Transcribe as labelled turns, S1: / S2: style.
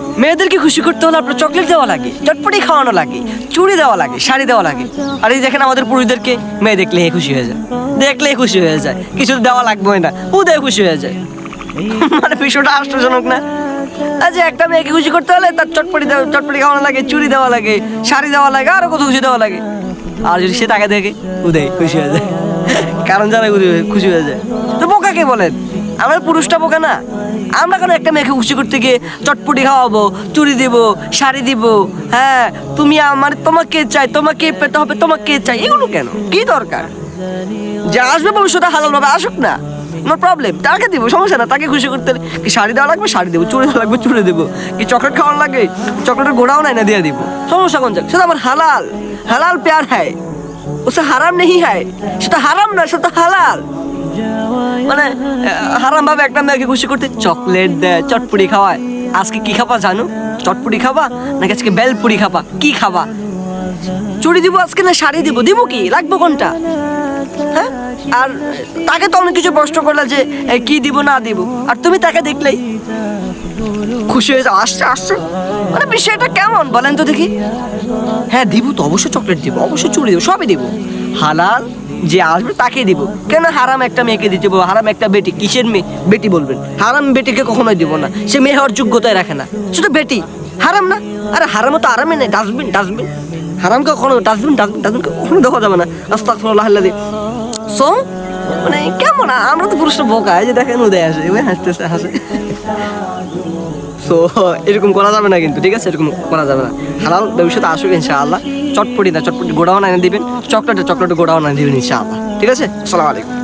S1: মেয়েদেরকে খুশি করতে হলে আপনার চকলেট দেওয়া লাগে, চটপটি খাওয়ানো লাগে, চুড়ি দেওয়া লাগে, শাড়ি দেওয়া লাগে। আর এই দেখেন আমাদের পুরুষদেরকে মেয়ে দেখলে খুশি হয়ে যায়, দেখলে খুশি হয়ে যায়, কিছু দেওয়া লাগবে না, উদয় খুশি হয়ে যায়। মানে বিষয়টা আশ্চর্যজনক না? যে একটা মেয়েকে খুশি করতে হলে তার চটপটি খাওয়ানো লাগে, চুড়ি দেওয়া লাগে, শাড়ি দেওয়া লাগে, আরো কত কিছু দেওয়া লাগে। আর যদি সে তাকে দেখে উদয় খুশি হয়ে যায়, কারণ যারা খুশি হয়ে যায়। তো বোকা কে বলেন? আমরা পুরুষটা বোকা না? আমরা কেন একটা মেয়েকে খুশি করতে গিয়ে চটপটি খাওয়াবো, চুড়ি দিব, শাড়ি দিব, হ্যাঁ তুমি আমার, তোমাকে চাই, তোমাকে পেতে হবে, তোমাকে চাই, এগুলো কেন? কি দরকার? যে আসবে ভবিষ্যতে হালাল ভাবে আসুক না, নো প্রবলেম, তাকে দিব, সমস্যা না। তাকে খুশি করতে কি শাড়ি দেওয়া লাগবে, শাড়ি দেবো, চুড়ি দেওয়া লাগবে, চুড়ি দেবো, কি চকলেট খাওয়ানো লাগে, চকলেটের গোড়াও নাই না দিয়ে দিব, সমস্যা কোন জায়গায়? সেটা আমার হালাল, হালাল প্যার হ্যায়, ওসে হারাম নেই হ্যায়, সেটা হারাম না, সেটা হালাল। মানে হারাম ভাবে একটা মেয়েকে খুশি করতে চকলেট দেয়, চটপুরি খাওয়ায়। আজকে কি খাবা জানো? চটপুরি খাবা নাকি আজকে বেলপুরি খাবা? কি খাবা? চুড়ি দিব আজকে না শাড়ি দিব? দিব কি লাগবে কোনটা? হ্যাঁ, আর তাকে তো অনেক কিছু প্রশ্ন করলে যে কি দিব না দিব, আর তুমি তাকে দেখলেই খুশি হয়ে যাও, আসছে আসছে। মানে বিষয়টা কেমন বলেন তো দেখি? হ্যাঁ দিব তো, অবশ্যই চকলেট দিব, অবশ্যই চুড়ি দিব, সবই দিব, হালাল যে আসবে তাকে দিব। কেন হারাম একটা মেয়েকে দিতে বলবো? হারাম একটা বেটি, কিসের মেয়ে বেটি বলবেন? হারাম বেটিকে কখনোই দিব না, সে মেয়ে হওয়ার যোগ্যতায় রাখে না, শুধু বেটি। হারাম না? আরে হারামও তো আরামে নেই, ডাস্টবিন ডাস্টবিন, হারামকে কখনো ডাস্টবিন ডাস্টবিন ডাস্টবিন কখনো দেখা যাবে না। আস্তাগফিরুল্লাহ আল্লাযী। সো মানে কেমন, আমরা তো পুরুষটা বোকা, এই যে দেখেন উদয় আসে, হাসতে হাসে। তো এরকম করা যাবে না কিন্তু, ঠিক আছে? এরকম করা যাবে না। হালাল ভবিষ্যতে আসুক ইনশাআল্লাহ। চটপটি না, চটপটি গোড়াও না এনে দিবেন, চকলেট গোড়াও না দিবেন ইনশাআল্লাহ, ঠিক আছে? আসসালামু আলাইকুম।